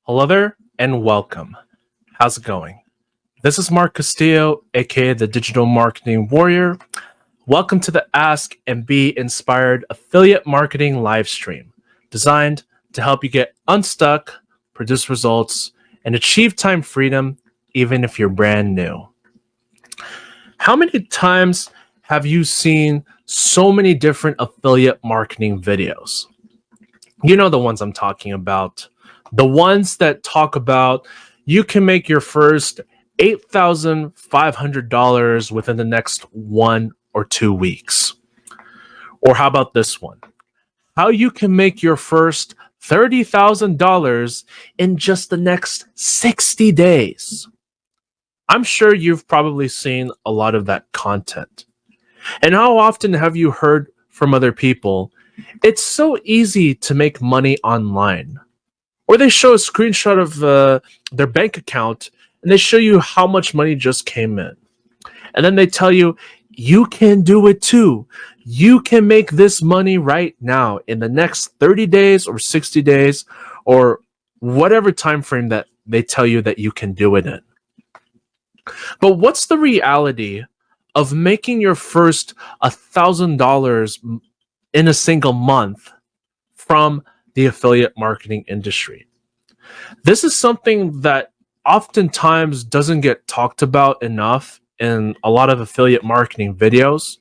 Hello there and welcome. How's it going? This is Mark Castillo, aka the Digital Marketing Warrior. Welcome to the Ask and Be Inspired affiliate marketing live stream, designed to help you get unstuck, produce results, and achieve time freedom, even if you're brand new. How many times have you seen so many different affiliate marketing videos? You know the ones I'm talking about. The ones that talk about you can make your first $8,500 within the next 1 or 2 weeks. Or how about this one? How you can make your first $30,000 in just the next 60 days. I'm sure you've probably seen a lot of that content. And how often have you heard from other people, it's so easy to make money online? Or they show a screenshot of their bank account and they show you how much money just came in. And then they tell you, you can do it too. You can make this money right now in the next 30 days or 60 days or whatever time frame that they tell you that you can do it in. But what's the reality of making your first $1,000 in a single month from the affiliate marketing industry? This is something that oftentimes doesn't get talked about enough in a lot of affiliate marketing videos.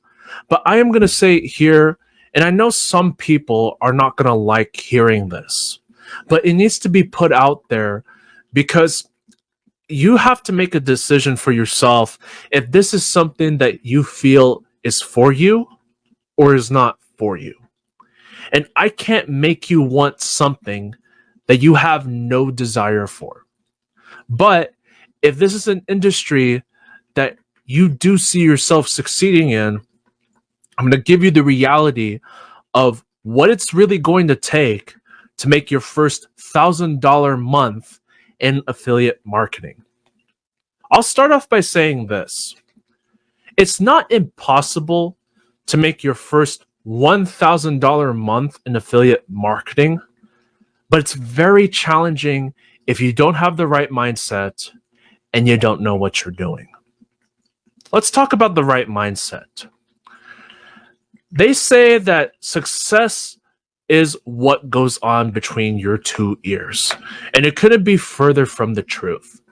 But I am going to say here, and I know some people are not going to like hearing this, but it needs to be put out there because you have to make a decision for yourself if this is something that you feel is for you or is not for you. And I can't make you want something that you have no desire for. But if this is an industry that you do see yourself succeeding in, I'm going to give you the reality of what it's really going to take to make your first $1,000 month in affiliate marketing. I'll start off by saying this. It's not impossible to make your first $1,000 a month in affiliate marketing, but it's very challenging if you don't have the right mindset and you don't know what you're doing. Let's talk about the right mindset. They say that success is what goes on between your two ears, and it couldn't be further from the truth.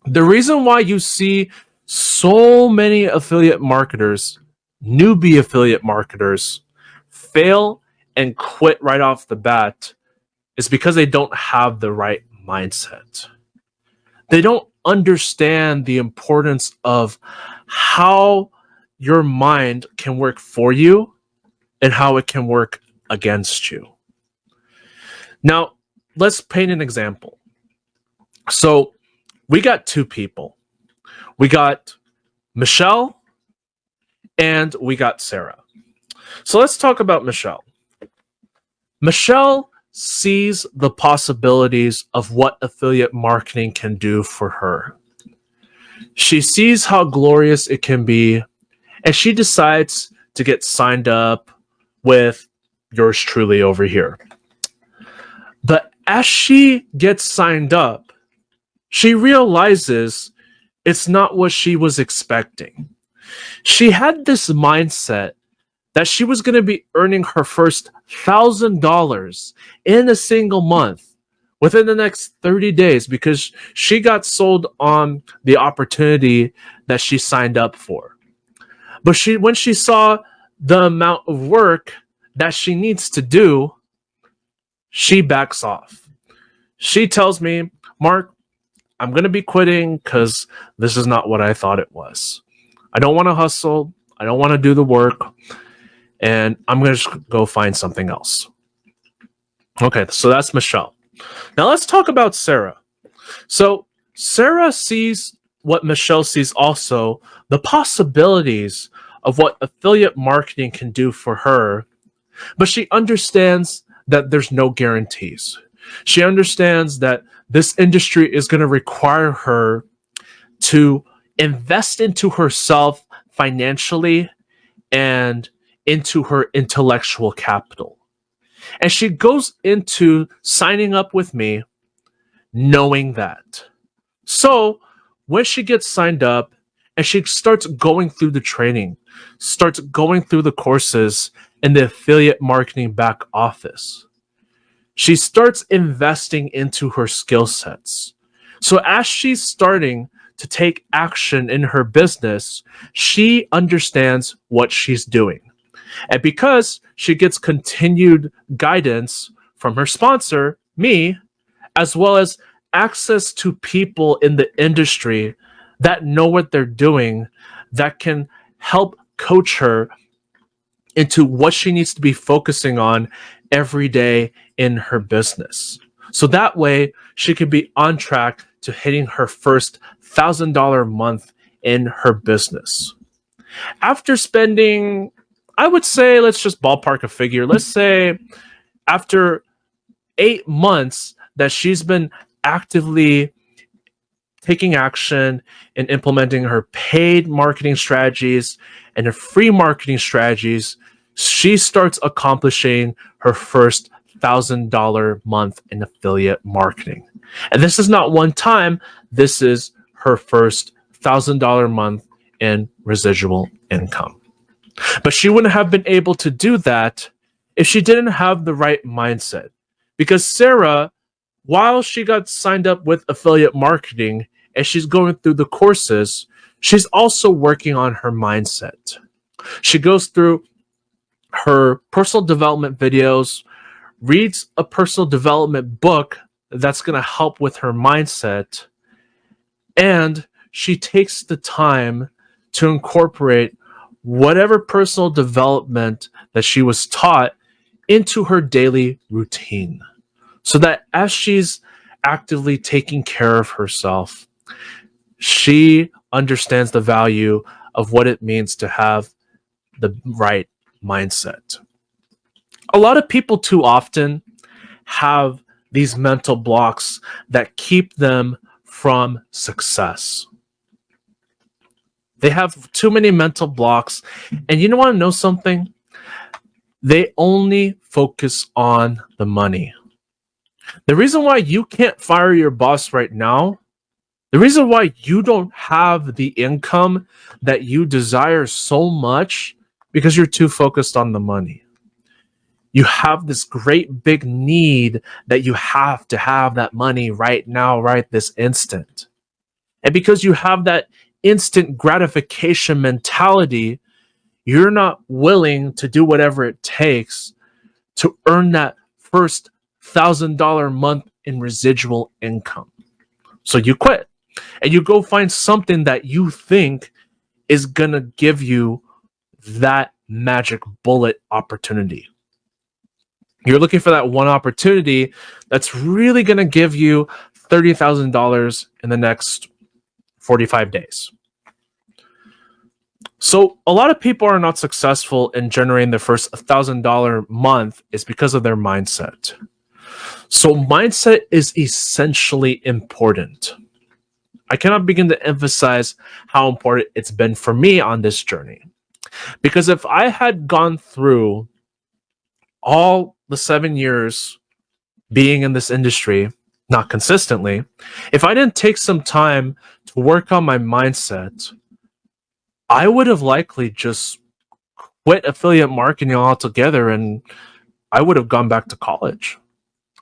The reason why you see so many affiliate marketers, newbie affiliate marketers, fail and quit right off the bat is because they don't have the right mindset. They don't understand the importance of how your mind can work for you and how it can work against you. Now, let's paint an example. So, we got two people. We got Michelle and we got Sarah. So let's talk about Michelle. Michelle sees the possibilities of what affiliate marketing can do for her. She sees how glorious it can be, and she decides to get signed up with yours truly over here. But as she gets signed up, she realizes it's not what she was expecting. She had this mindset that she was going to be earning her first $1,000 in a single month within the next 30 days because she got sold on the opportunity that she signed up for. But when she saw the amount of work that she needs to do, she backs off. She tells me, Mark, I'm going to be quitting because this is not what I thought it was. I don't want to hustle. I don't want to do the work. And I'm going to just go find something else. Okay, so that's Michelle. Now let's talk about Sarah. So Sarah sees what Michelle sees also, the possibilities of what affiliate marketing can do for her, but she understands that there's no guarantees. She understands that this industry is going to require her to invest into herself financially and into her intellectual capital. And she goes into signing up with me knowing that. So when she gets signed up and she starts going through the training, starts going through the courses in the affiliate marketing back office, she starts investing into her skill sets. So as she's starting to take action in her business, she understands what she's doing. And because she gets continued guidance from her sponsor, me, as well as access to people in the industry that know what they're doing, that can help coach her into what she needs to be focusing on every day in her business. So that way she can be on track to hitting her first $1,000 month in her business. After spending, I would say, let's just ballpark a figure. Let's say after 8 months that she's been actively taking action and implementing her paid marketing strategies and her free marketing strategies, she starts accomplishing her first $1,000 month in affiliate marketing. And this is not one time, this is her first $1,000 month in residual income. But she wouldn't have been able to do that if she didn't have the right mindset. Because Sarah, while she got signed up with affiliate marketing and she's going through the courses, she's also working on her mindset. She goes through her personal development videos, reads a personal development book that's going to help with her mindset, and she takes the time to incorporate whatever personal development that she was taught into her daily routine, so that as she's actively taking care of herself, she understands the value of what it means to have the right mindset. A lot of people too often have these mental blocks that keep them from success. They have too many mental blocks. And you want to know something? They only focus on the money. The reason why you can't fire your boss right now, the reason why you don't have the income that you desire so much, because you're too focused on the money. You have this great big need that you have to have that money right now, right this instant. And because you have that instant gratification mentality, you're not willing to do whatever it takes to earn that first $1,000 month in residual income. So you quit and you go find something that you think is going to give you that magic bullet opportunity. You're looking for that one opportunity that's really going to give you $30,000 in the next 45 days. So a lot of people are not successful in generating their first $1,000 month is because of their mindset. So mindset is essentially important. I cannot begin to emphasize how important it's been for me on this journey. Because if I had gone through all the 7 years being in this industry, not consistently, if I didn't take some time to work on my mindset, I would have likely just quit affiliate marketing altogether and I would have gone back to college.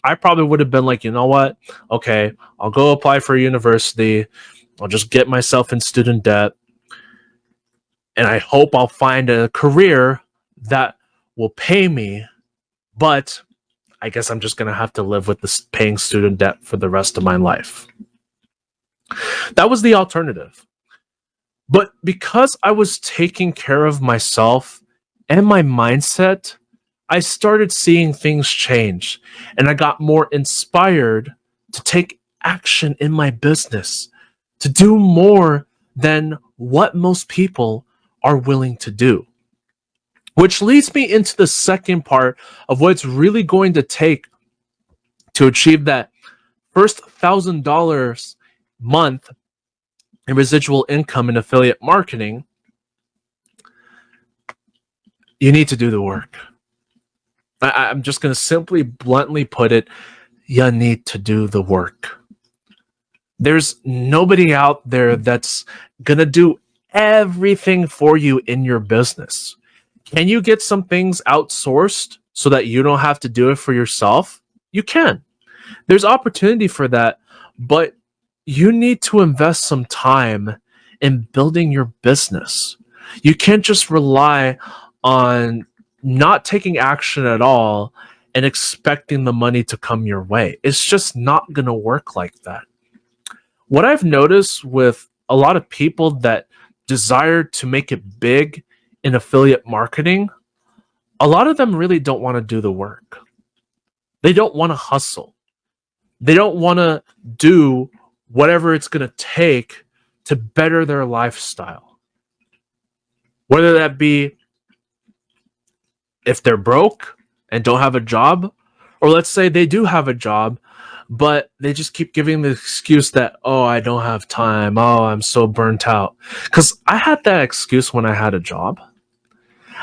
I probably would have been like, you know what? Okay, I'll go apply for a university. I'll just get myself in student debt. And I hope I'll find a career that will pay me. But I guess I'm just going to have to live with this paying student debt for the rest of my life. That was the alternative. But because I was taking care of myself and my mindset, I started seeing things change and I got more inspired to take action in my business, to do more than what most people are willing to do. Which leads me into the second part of what it's really going to take to achieve that first $1,000 month in residual income in affiliate marketing. You need to do the work. I'm just going to simply bluntly put it, you need to do the work. There's nobody out there that's going to do everything for you in your business. Can you get some things outsourced so that you don't have to do it for yourself? You can. There's opportunity for that, but you need to invest some time in building your business. You can't just rely on not taking action at all and expecting the money to come your way. It's just not going to work like that. What I've noticed with a lot of people that desire to make it big in affiliate marketing, a lot of them really don't want to do the work. They don't want to hustle. They don't want to do whatever it's going to take to better their lifestyle. Whether that be if they're broke and don't have a job, or let's say they do have a job, but they just keep giving the excuse that, oh, I don't have time. Oh, I'm so burnt out. Because I had that excuse when I had a job.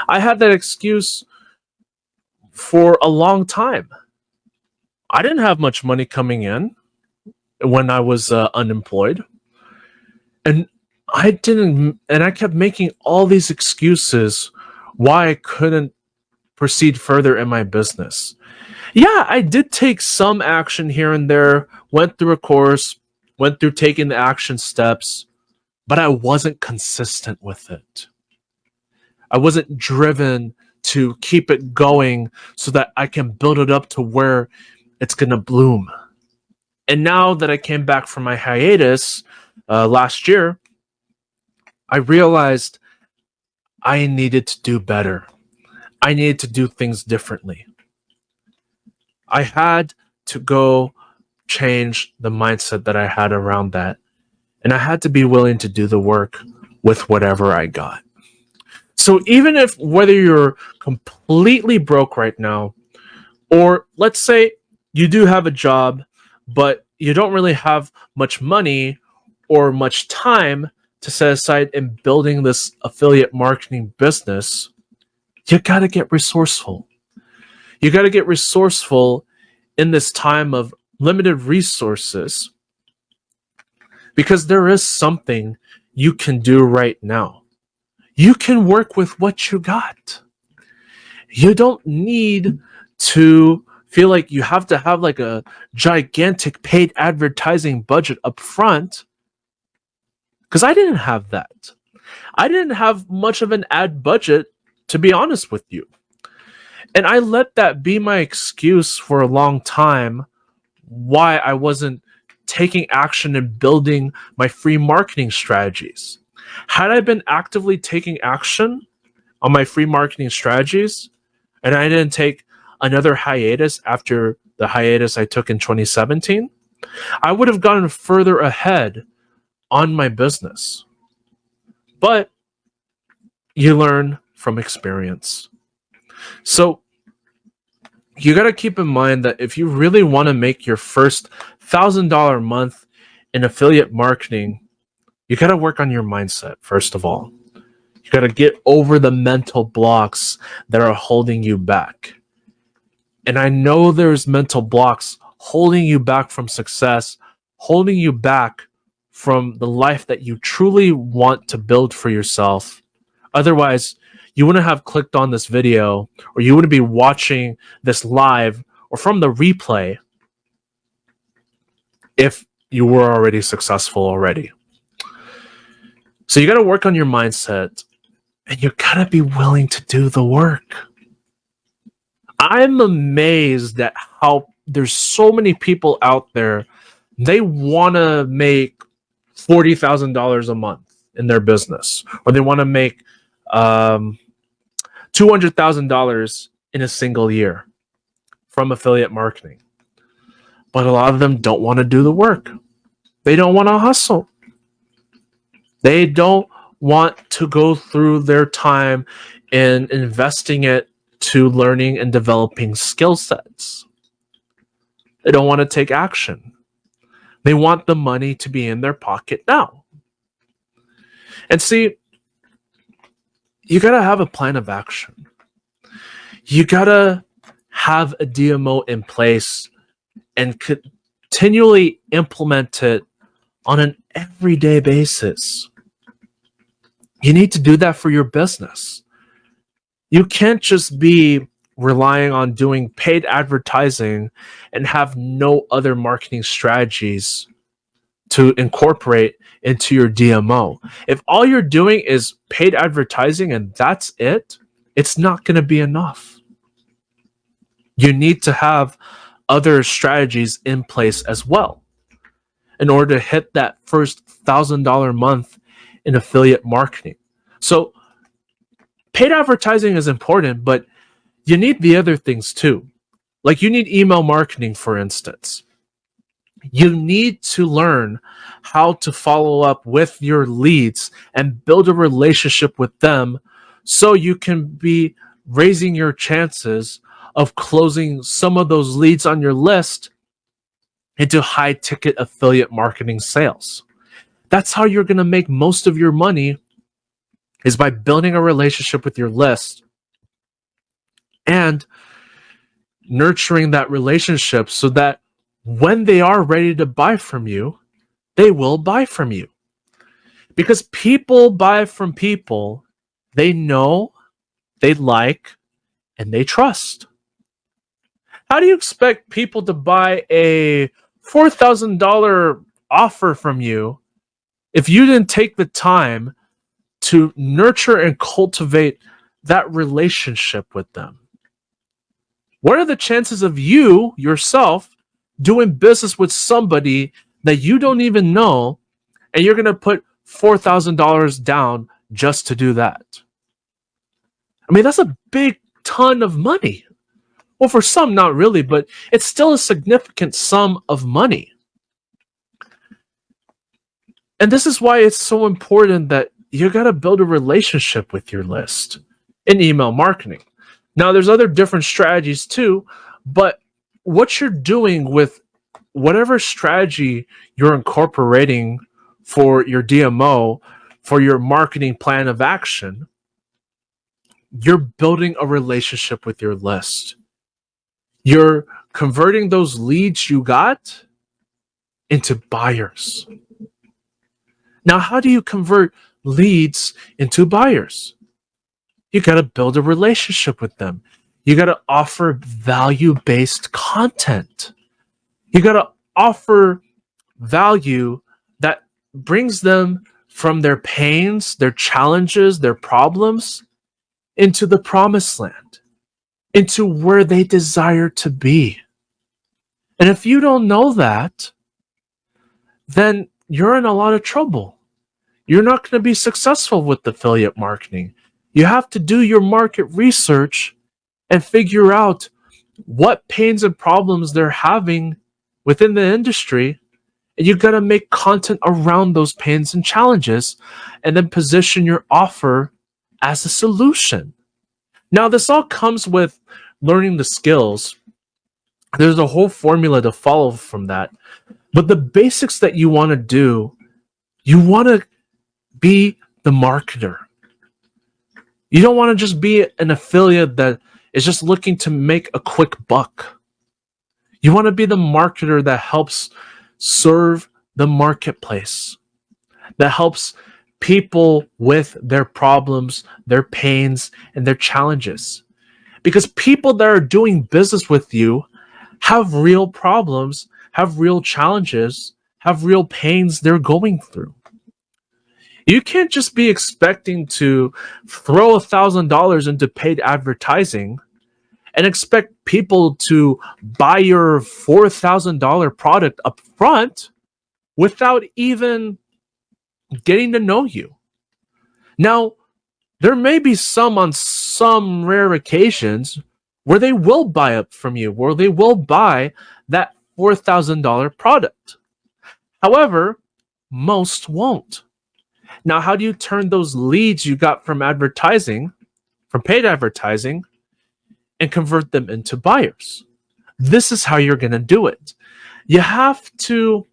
I had that excuse for a long time. I didn't have much money coming in when I was unemployed. And I didn't, and I kept making all these excuses why I couldn't proceed further in my business. Yeah, I did take some action here and there, went through a course, went through taking the action steps, but I wasn't consistent with it. I wasn't driven to keep it going so that I can build it up to where it's going to bloom. And now that I came back from my hiatus last year, I realized I needed to do better. I needed to do things differently. I had to go change the mindset that I had around that. And I had to be willing to do the work with whatever I got. So even if whether you're completely broke right now, or let's say you do have a job, but you don't really have much money or much time to set aside in building this affiliate marketing business, you got to get resourceful. You got to get resourceful in this time of limited resources because there is something you can do right now. You can work with what you got. You don't need to feel like you have to have like a gigantic paid advertising budget up front, because I didn't have that. I didn't have much of an ad budget, to be honest with you. And I let that be my excuse for a long time why I wasn't taking action and building my free marketing strategies. Had I been actively taking action on my free marketing strategies, and I didn't take another hiatus after the hiatus I took in 2017, I would have gotten further ahead on my business. But you learn from experience. So you got to keep in mind that if you really want to make your first $1,000 a month in affiliate marketing, you got to work on your mindset, first of all. You got to get over the mental blocks that are holding you back. And I know there's mental blocks holding you back from success, holding you back from the life that you truly want to build for yourself. Otherwise, you wouldn't have clicked on this video, or you wouldn't be watching this live or from the replay if you were already successful already. So you got to work on your mindset, and you got to be willing to do the work. I'm amazed at how there's so many people out there, they want to make $40,000 a month in their business, or they want to make $200,000 in a single year from affiliate marketing. But a lot of them don't want to do the work. They don't want to hustle. They don't want to go through their time in investing it to learning and developing skill sets. They don't want to take action. They want the money to be in their pocket now. And see, you got to have a plan of action. You got to have a DMO in place and continually implement it on an everyday basis. You need to do that for your business. You can't just be relying on doing paid advertising and have no other marketing strategies to incorporate into your DMO. If all you're doing is paid advertising and that's it, it's not going to be enough. You need to have other strategies in place as well in order to hit that first $1,000 month in affiliate marketing. So paid advertising is important, but you need the other things too. Like you need email marketing, for instance. You need to learn how to follow up with your leads and build a relationship with them so you can be raising your chances of closing some of those leads on your list into high ticket affiliate marketing sales. That's how you're going to make most of your money, is by building a relationship with your list and nurturing that relationship so that when they are ready to buy from you, they will buy from you. Because people buy from people they know, they like, and they trust. How do you expect people to buy a $4,000 offer from you if you didn't take the time to nurture and cultivate that relationship with them? What are the chances of you yourself doing business with somebody that you don't even know, and you're going to put $4,000 down just to do that? I mean, that's a big ton of money. Well, for some, not really, but it's still a significant sum of money. And this is why it's so important that you got to build a relationship with your list in email marketing. Now, there's other different strategies too, but what you're doing with whatever strategy you're incorporating for your DMO, for your marketing plan of action, you're building a relationship with your list. You're converting those leads you got into buyers. Now, how do you convert leads into buyers? You got to build a relationship with them. You got to offer value-based content. You got to offer value that brings them from their pains, their challenges, their problems into the promised land, into where they desire to be. And if you don't know that, then you're in a lot of trouble. You're not going to be successful with affiliate marketing. You have to do your market research and figure out what pains and problems they're having within the industry. And you got to make content around those pains and challenges and then position your offer as a solution. Now, this all comes with learning the skills. There's a whole formula to follow from that. But the basics that you want to do, you want to be the marketer. You don't want to just be an affiliate that is just looking to make a quick buck. You want to be the marketer that helps serve the marketplace, that helps people with their problems, their pains, and their challenges. Because people that are doing business with you have real problems, have real challenges, have real pains they're going through. You can't just be expecting to throw $1,000 into paid advertising and expect people to buy your $4,000 product up front without even getting to know you. Now, there may be on some rare occasions where they will buy up from you, where they will buy that $4,000 product. However, most won't. Now, how do you turn those leads you got from advertising, from paid advertising, and convert them into buyers? This is how you're going to do it. You have to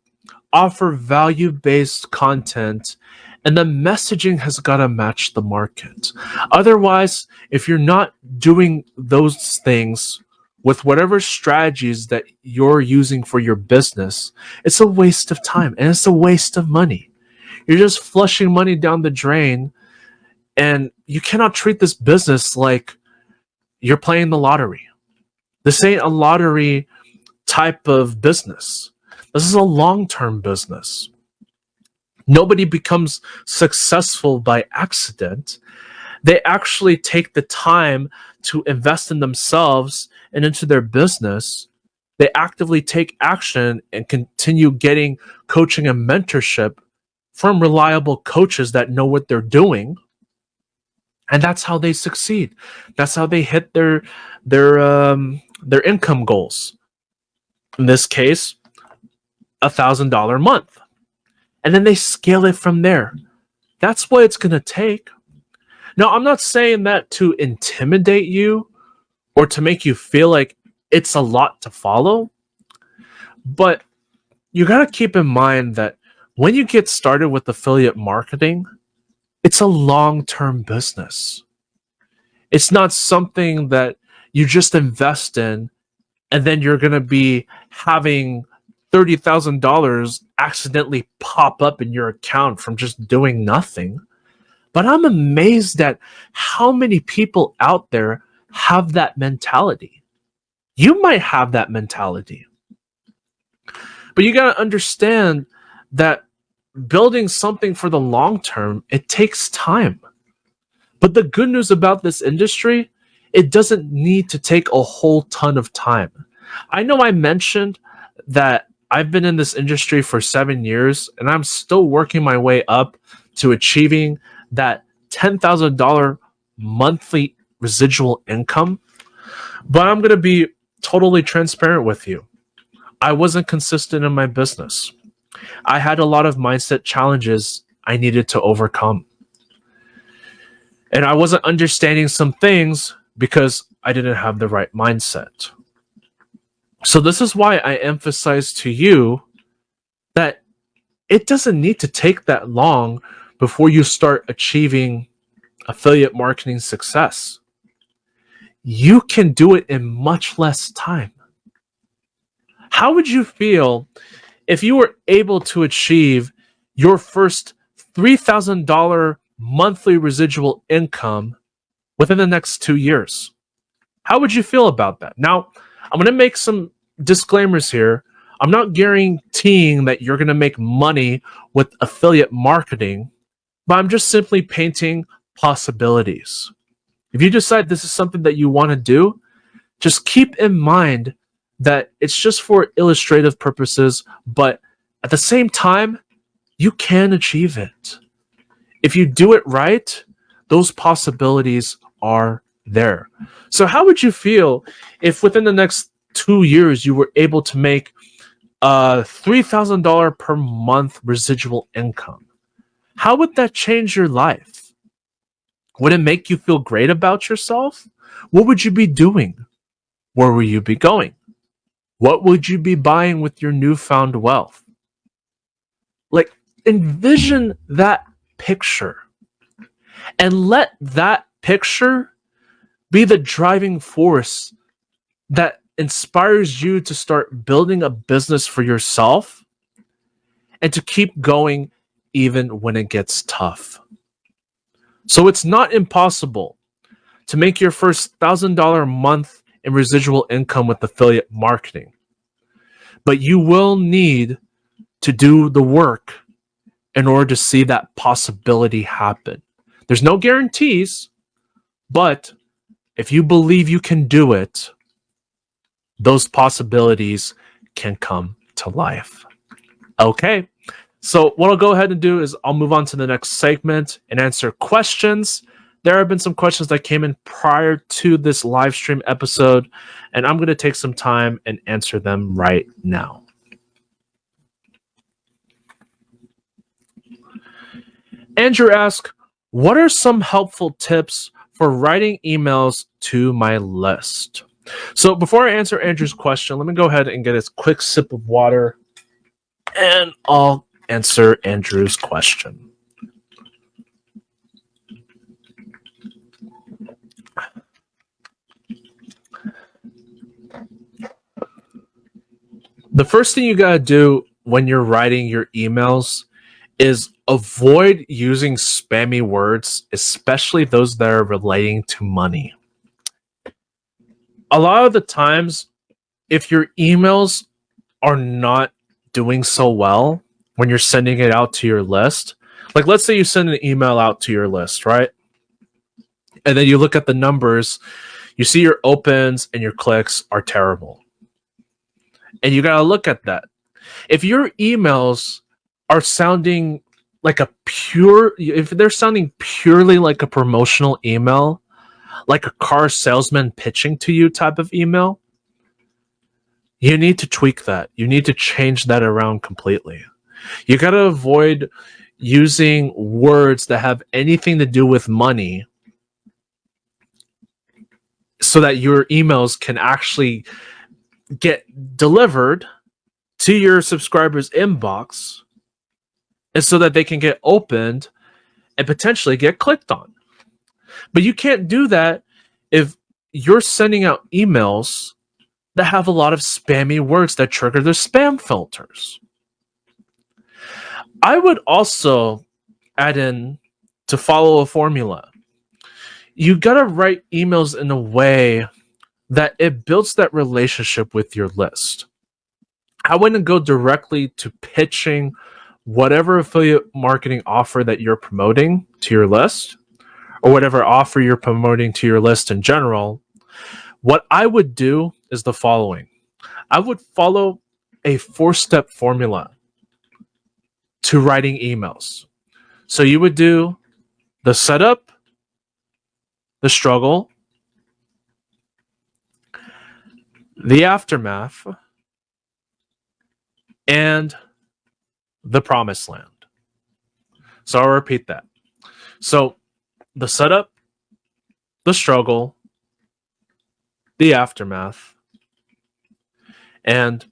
offer value-based content, and the messaging has got to match the market. Otherwise, if you're not doing those things with whatever strategies that you're using for your business, it's a waste of time and it's a waste of money. You're just flushing money down the drain, and you cannot treat this business like you're playing the lottery. This ain't a lottery type of business. This is a long term business. Nobody becomes successful by accident. They actually take the time to invest in themselves and into their business. They actively take action and continue getting coaching and mentorship from reliable coaches that know what they're doing. And that's how they succeed. That's how they hit their income goals. In this case, $1,000 a month. And then they scale it from there. That's what it's going to take. Now, I'm not saying that to intimidate you or to make you feel like it's a lot to follow, but you got to keep in mind that when you get started with affiliate marketing, it's a long-term business. It's not something that you just invest in and then you're going to be having $30,000 accidentally pop up in your account from just doing nothing. But I'm amazed at how many people out there have that mentality. You might have that mentality. But you got to understand that building something for the long term, it takes time. But the good news about this industry, it doesn't need to take a whole ton of time. I know I mentioned that I've been in this industry for 7 years and I'm still working my way up to achieving that $10,000 monthly residual income. But I'm going to be totally transparent with you. I wasn't consistent in my business. I had a lot of mindset challenges I needed to overcome. And I wasn't understanding some things because I didn't have the right mindset. So this is why I emphasize to you that it doesn't need to take that long before you start achieving affiliate marketing success. You can do it in much less time. How would you feel if you were able to achieve your first $3,000 monthly residual income within the next 2 years? How would you feel about that? Now, I'm going to make some disclaimers here. I'm not guaranteeing that you're going to make money with affiliate marketing, but I'm just simply painting possibilities. If you decide this is something that you want to do, just keep in mind that it's just for illustrative purposes, but at the same time, you can achieve it. If you do it right, those possibilities are there. So how would you feel if within the next 2 years you were able to make $3,000 per month residual income? How would that change your life? Would it make you feel great about yourself? What would you be doing? Where would you be going? What would you be buying with your newfound wealth? Like, envision that picture and let that picture be the driving force that inspires you to start building a business for yourself and to keep going even when it gets tough. So it's not impossible to make your first $1,000 a month in residual income with affiliate marketing. But you will need to do the work in order to see that possibility happen. There's no guarantees, but if you believe you can do it, those possibilities can come to life. Okay, so what I'll go ahead and do is I'll move on to the next segment and answer questions. There have been some questions that came in prior to this live stream episode, and I'm going to take some time and answer them right now. Andrew asks, what are some helpful tips for writing emails to my list? So before I answer Andrew's question, let me go ahead and get a quick sip of water, and I'll answer Andrew's question. The first thing you got to do when you're writing your emails is avoid using spammy words, especially those that are relating to money. A lot of the times, if your emails are not doing so well when you're sending it out to your list, like let's say you send an email out to your list, right? And then you look at the numbers, you see your opens and your clicks are terrible. And you got to look at that. If your emails are sounding like if they're sounding purely like a promotional email, like a car salesman pitching to you type of email, you need to tweak that. You need to change that around completely. You got to avoid using words that have anything to do with money so that your emails can actually get delivered to your subscribers' inbox and so that they can get opened and potentially get clicked on. But you can't do that if you're sending out emails that have a lot of spammy words that trigger their spam filters. I would also add in to follow a formula. You got to write emails in a way that it builds that relationship with your list. I wouldn't go directly to pitching whatever affiliate marketing offer that you're promoting to your list, or whatever offer you're promoting to your list in general. What I would do is the following. I would follow a 4-step formula to writing emails. So you would do the setup, the struggle, the aftermath, and the promised land. So I'll repeat that. So the setup, the struggle, the aftermath, and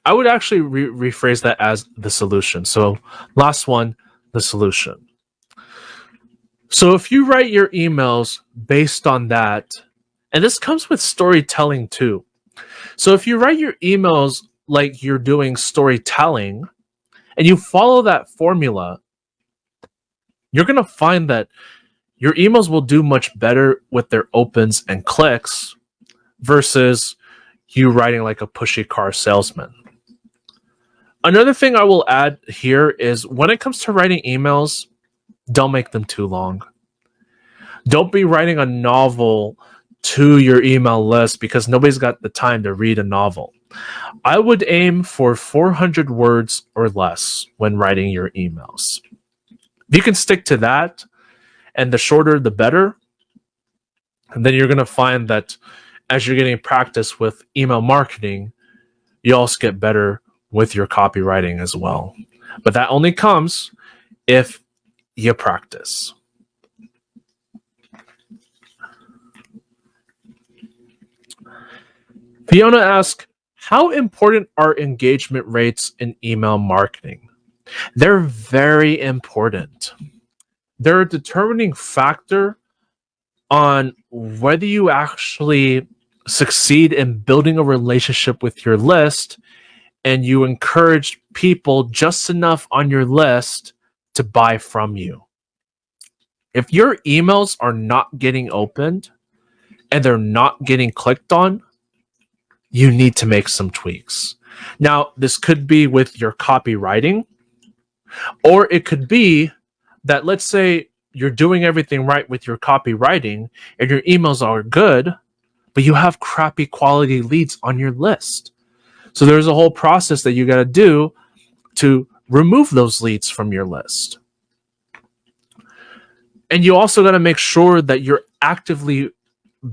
I would actually rephrase that as the solution. So last one, the solution. So if you write your emails based on that, and this comes with storytelling too. So if you write your emails like you're doing storytelling and you follow that formula, you're going to find that your emails will do much better with their opens and clicks versus you writing like a pushy car salesman. Another thing I will add here is when it comes to writing emails, don't make them too long. Don't be writing a novel to your email list because nobody's got the time to read a novel. I would aim for 400 words or less when writing your emails. If you can stick to that, and the shorter the better, and then you're going to find that as you're getting practice with email marketing, you also get better with your copywriting as well. But that only comes if you practice. Fiona asks, how important are engagement rates in email marketing? They're very important. They're a determining factor on whether you actually succeed in building a relationship with your list and you encourage people just enough on your list to buy from you. If your emails are not getting opened and they're not getting clicked on, you need to make some tweaks. Now, this could be with your copywriting, or it could be that, let's say, you're doing everything right with your copywriting and your emails are good, but you have crappy quality leads on your list. So there's a whole process that you got to do to remove those leads from your list. And you also got to make sure that you're actively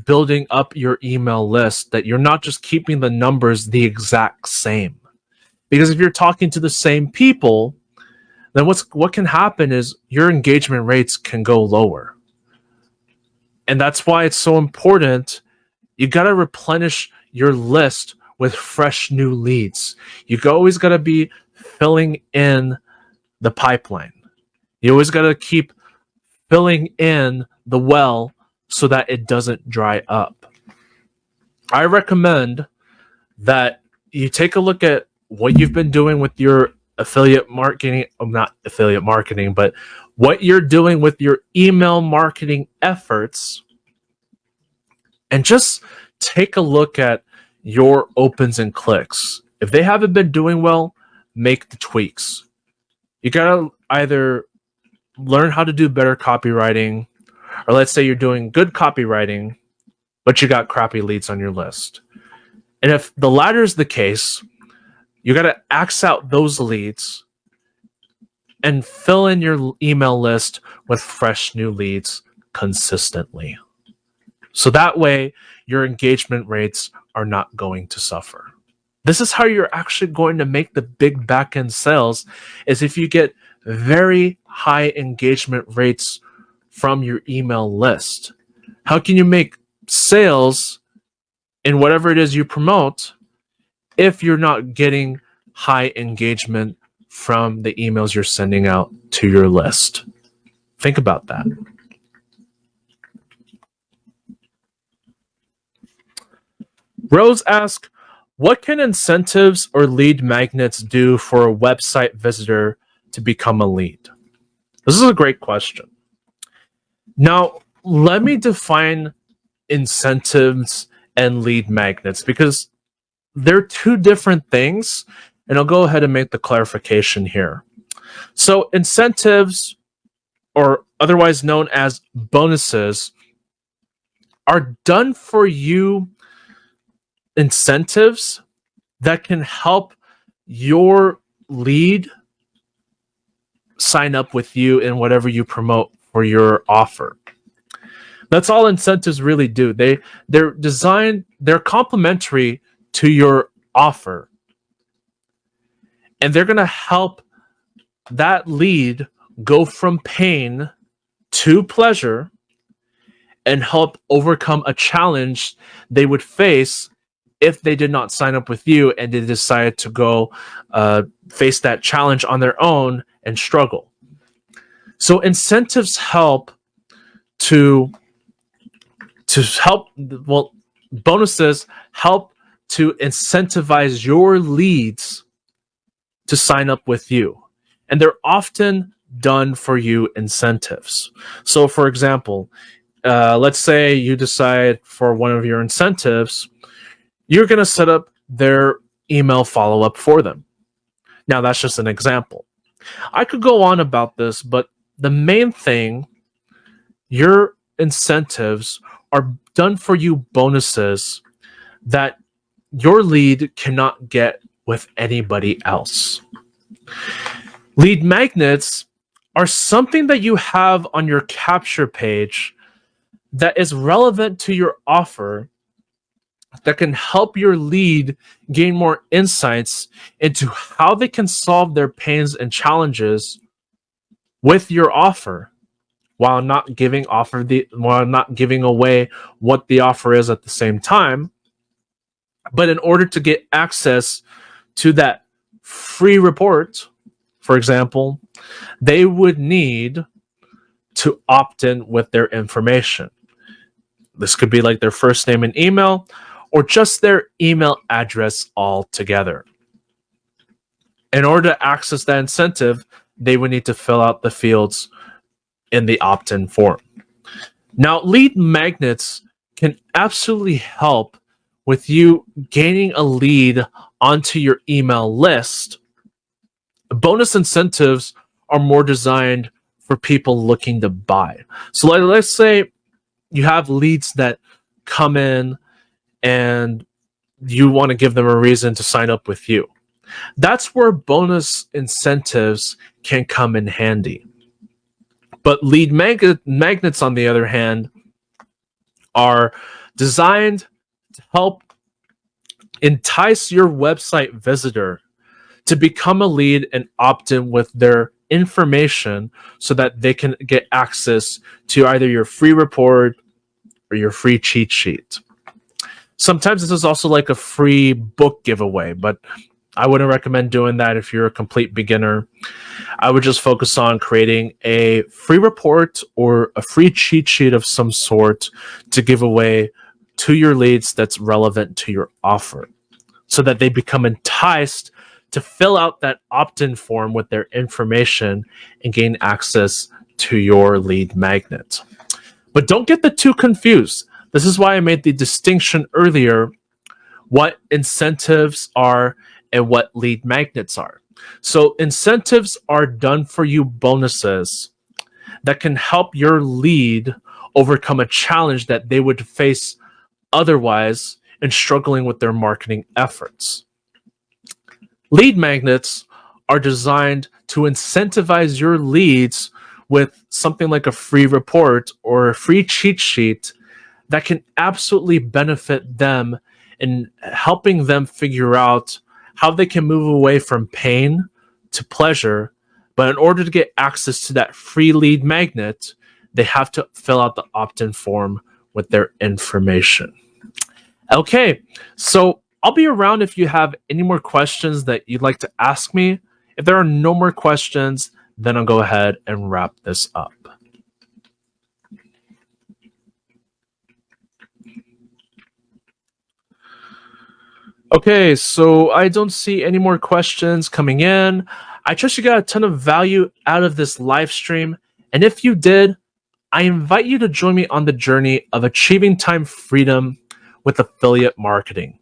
building up your email list, that you're not just keeping the numbers the exact same. Because if you're talking to the same people, then what can happen is your engagement rates can go lower. And that's why it's so important. You got to replenish your list with fresh new leads. You always got to be filling in the pipeline. You always got to keep filling in the well so that it doesn't dry up. I recommend that you take a look at what you've been doing with your affiliate marketing, not affiliate marketing, but what you're doing with your email marketing efforts, and just take a look at your opens and clicks. If they haven't been doing well, make the tweaks. You gotta either learn how to do better copywriting, or let's say you're doing good copywriting, but you got crappy leads on your list. And if the latter is the case, you got to axe out those leads and fill in your email list with fresh new leads consistently. So that way, your engagement rates are not going to suffer. This is how you're actually going to make the big back-end sales, is if you get very high engagement rates from your email list. How can you make sales in whatever it is you promote if you're not getting high engagement from the emails you're sending out to your list? Think about that. Rose asks, what can incentives or lead magnets do for a website visitor to become a lead? This is a great question. Now, let me define incentives and lead magnets, because they're two different things, and I'll go ahead and make the clarification here. So incentives, or otherwise known as bonuses, are done for you incentives that can help your lead sign up with you in whatever you promote for your offer. That's all incentives really do. They're designed, they're complementary to your offer, and they're going to help that lead go from pain to pleasure and help overcome a challenge they would face if they did not sign up with you and they decided to go face that challenge on their own and struggle. So incentives help to help, well, bonuses help to incentivize your leads to sign up with you. And they're often done for you incentives. So for example, let's say you decide for one of your incentives, you're going to set up their email follow-up for them. Now, that's just an example. I could go on about this, but the main thing, your incentives are done for you bonuses that your lead cannot get with anybody else. Lead magnets are something that you have on your capture page that is relevant to your offer, that can help your lead gain more insights into how they can solve their pains and challenges with your offer, while not giving away what the offer is at the same time. But in order to get access to that free report, for example, they would need to opt in with their information. This could be like their first name and email, or just their email address altogether. In order to access that incentive, they would need to fill out the fields in the opt-in form. Now, lead magnets can absolutely help with you gaining a lead onto your email list. Bonus incentives are more designed for people looking to buy. So let's say you have leads that come in and you want to give them a reason to sign up with you. That's where bonus incentives can come in handy. But lead magnets, on the other hand, are designed to help entice your website visitor to become a lead and opt in with their information so that they can get access to either your free report or your free cheat sheet. Sometimes this is also like a free book giveaway, but I wouldn't recommend doing that if you're a complete beginner. I would just focus on creating a free report or a free cheat sheet of some sort to give away to your leads that's relevant to your offer, so that they become enticed to fill out that opt-in form with their information and gain access to your lead magnet. But don't get the two confused. This is why I made the distinction earlier what incentives are and what lead magnets are. So incentives are done for you bonuses that can help your lead overcome a challenge that they would face otherwise in struggling with their marketing efforts. Lead magnets are designed to incentivize your leads with something like a free report or a free cheat sheet that can absolutely benefit them in helping them figure out how they can move away from pain to pleasure. But in order to get access to that free lead magnet, they have to fill out the opt-in form with their information. Okay, so I'll be around if you have any more questions that you'd like to ask me. If there are no more questions, then I'll go ahead and wrap this up. Okay, so I don't see any more questions coming in. I trust you got a ton of value out of this live stream. And if you did, I invite you to join me on the journey of achieving time freedom with affiliate marketing.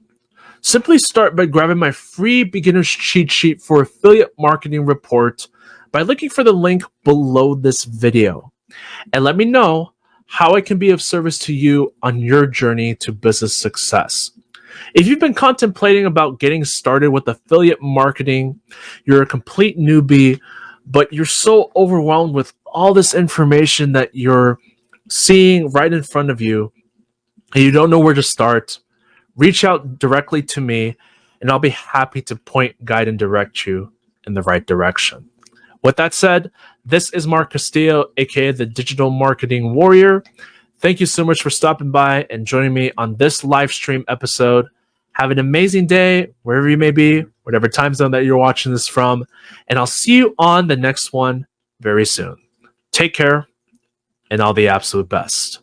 Simply start by grabbing my free beginner's cheat sheet for affiliate marketing report by looking for the link below this video. And let me know how I can be of service to you on your journey to business success. If you've been contemplating about getting started with affiliate marketing, you're a complete newbie, but you're so overwhelmed with all this information that you're seeing right in front of you, and you don't know where to start, reach out directly to me, and I'll be happy to point, guide, and direct you in the right direction. With that said, this is Mark Castillo, aka the Digital Marketing Warrior. Thank you so much for stopping by and joining me on this live stream episode. Have an amazing day, wherever you may be, whatever time zone that you're watching this from, and I'll see you on the next one very soon. Take care, and all the absolute best.